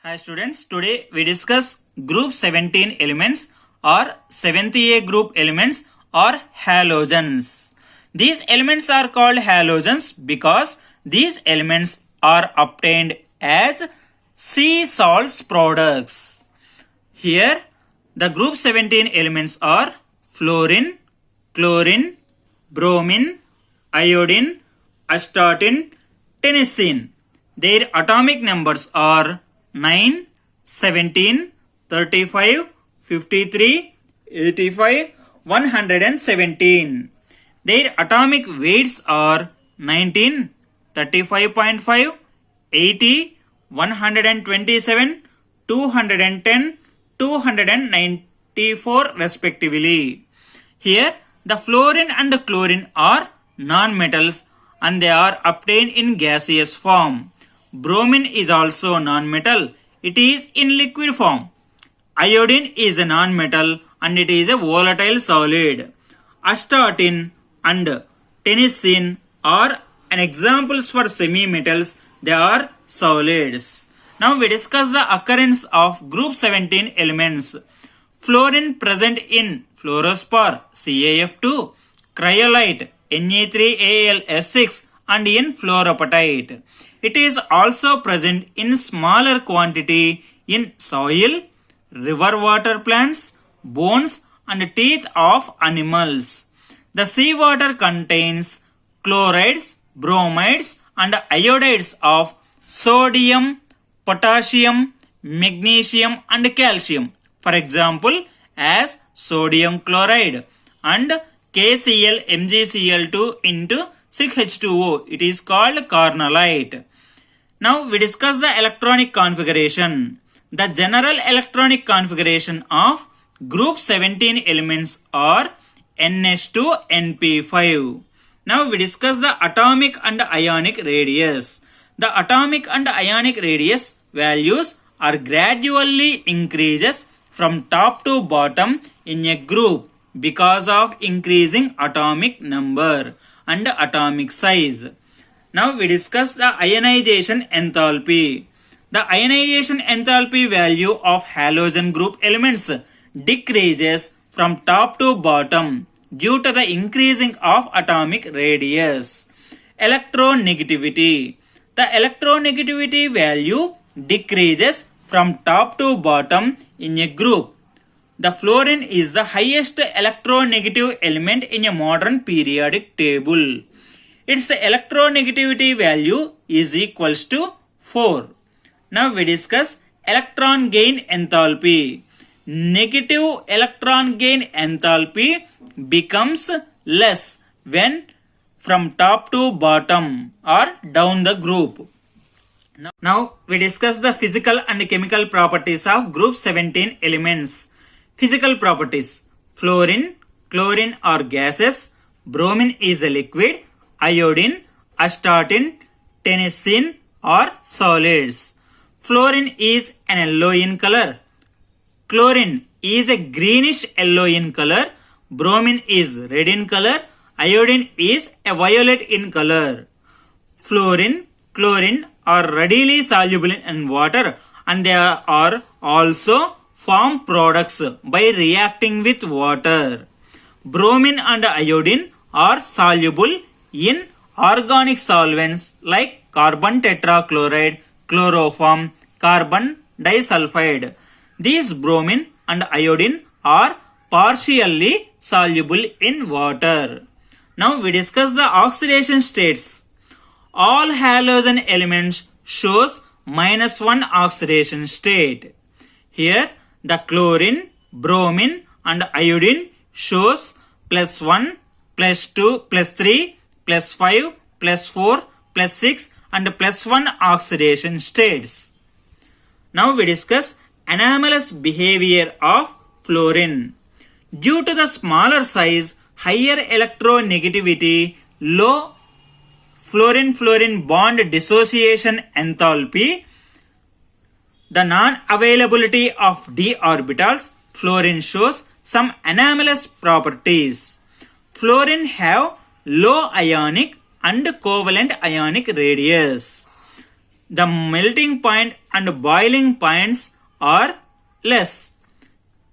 Hi students, today we discuss group 17 elements or 7th A group elements or halogens. These elements are called halogens because these elements are obtained as sea salts products. Here the group 17 elements are fluorine, chlorine, bromine, iodine, astatine, tennessine. Their atomic numbers are 9, 17, 35, 53, 85, 117. Their atomic weights are 19, 35.5, 80, 127, 210, 294 respectively. Here the fluorine and chlorine are non-metals and they are obtained in gaseous form. Bromine is also non-metal. It is in liquid form. Iodine is a non-metal and it is a volatile solid. Astatine and tennessine are an examples for semi-metals. They are solids. Now we discuss the occurrence of group 17 elements. Fluorine present in fluorospar CaF2, cryolite Na3Al F6 and in fluorapatite. It is also present in smaller quantity in soil, river water plants, bones and teeth of animals. The seawater contains chlorides, bromides and iodides of sodium, potassium, magnesium and calcium. For example, as sodium chloride and KCl MgCl2 into 6H2O. It is called carnallite. Now we discuss the electronic configuration. The general electronic configuration of group 17 elements are NH2NP5. Now we discuss the atomic and ionic radius. The atomic and ionic radius values are gradually increases from top to bottom in a group because of increasing atomic number and atomic size. Now we discuss the ionization enthalpy. The ionization enthalpy value of halogen group elements decreases from top to bottom due to the increasing of atomic radius. Electronegativity. The electronegativity value decreases from top to bottom in a group. The fluorine is the highest electronegative element in a modern periodic table. Its electronegativity value is equals to 4. Now we discuss electron gain enthalpy. Negative electron gain enthalpy becomes less when from top to bottom or down the group. Now we discuss the physical and chemical properties of group 17 elements. Physical properties. Fluorine, chlorine are gases, bromine is a liquid, iodine, astatine, tennessine are solids. Fluorine is an yellow in color. Chlorine is a greenish yellow in color. Bromine is red in color. Iodine is a violet in color. Fluorine, chlorine are readily soluble in water and they are also form products by reacting with water. Bromine and iodine are soluble in organic solvents like carbon tetrachloride, chloroform, carbon disulfide. These bromine and iodine are partially soluble in water. Now we discuss the oxidation states. All halogen elements shows -1 oxidation state. Here the chlorine, bromine and iodine shows +1, +2, +3, +5, +4, +6 and +1 oxidation states. Now we discuss anomalous behavior of fluorine. Due to the smaller size, higher electronegativity, low fluorine-fluorine bond dissociation enthalpy, the non-availability of d orbitals, fluorine shows some anomalous properties. Fluorine have low ionic and covalent ionic radius. the melting point and boiling points are less.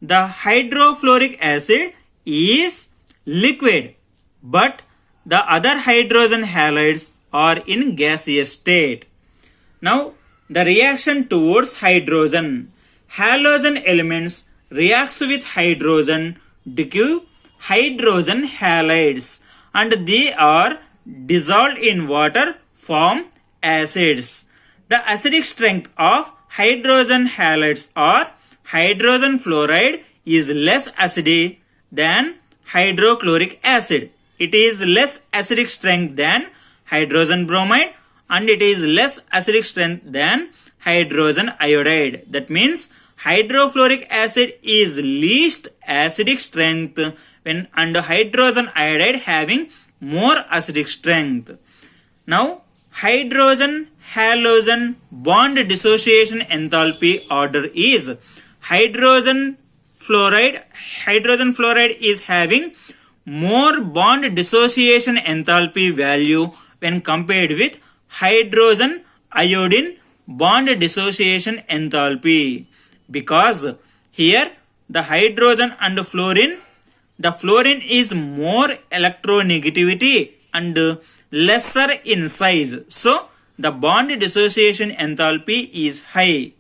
The hydrofluoric acid is liquid, but the other hydrogen halides are in gaseous state. Now, the reaction towards hydrogen. Halogen elements reacts with hydrogen to give hydrogen halides, and they are dissolved in water form acids. The acidic strength of hydrogen halides or hydrogen fluoride is less acidic than hydrochloric acid. It is less acidic strength than hydrogen bromide, and it is less acidic strength than hydrogen iodide. That means hydrofluoric acid is least acidic strength when and hydrogen iodide having more acidic strength. Now, hydrogen halogen bond dissociation enthalpy order is hydrogen fluoride is having more bond dissociation enthalpy value when compared with hydrogen iodine bond dissociation enthalpy, because here the hydrogen and fluorine, the fluorine is more electronegativity and lesser in size, so the bond dissociation enthalpy is high.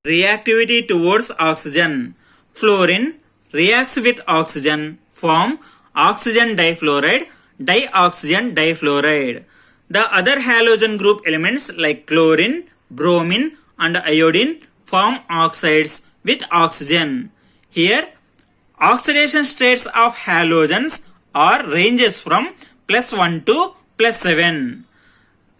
Reactivity towards oxygen. Fluorine reacts with oxygen, form oxygen difluoride, dioxygen difluoride. The other halogen group elements like chlorine, bromine and iodine form oxides with oxygen. Here, oxidation states of halogens are ranges from +1 to +7.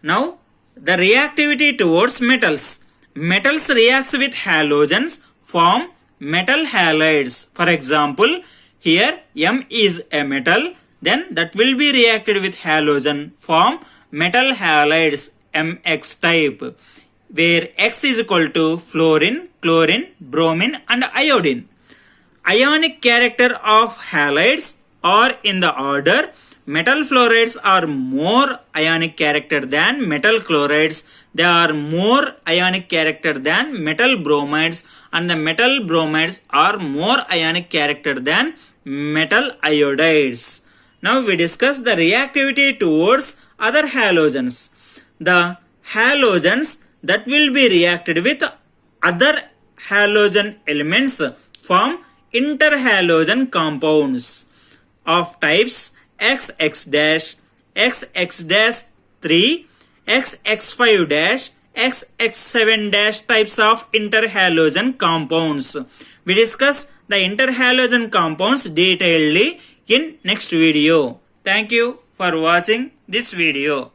Now, the reactivity towards metals. Metals reacts with halogens form metal halides. For example, here M is a metal, then that will be reacted with halogen form metal halides MX type, where X is equal to fluorine, chlorine, bromine and iodine. Ionic character of halides are in the order: metal fluorides are more ionic character than metal chlorides, they are more ionic character than metal bromides, and the metal bromides are more ionic character than metal iodides. Now we discuss the reactivity towards other halogens. The halogens that will be reacted with other halogen elements form interhalogen compounds of types XX-, XX-3, XX5-, XX7- types of interhalogen compounds. We discuss the interhalogen compounds detailedly in next video. Thank you for watching this video.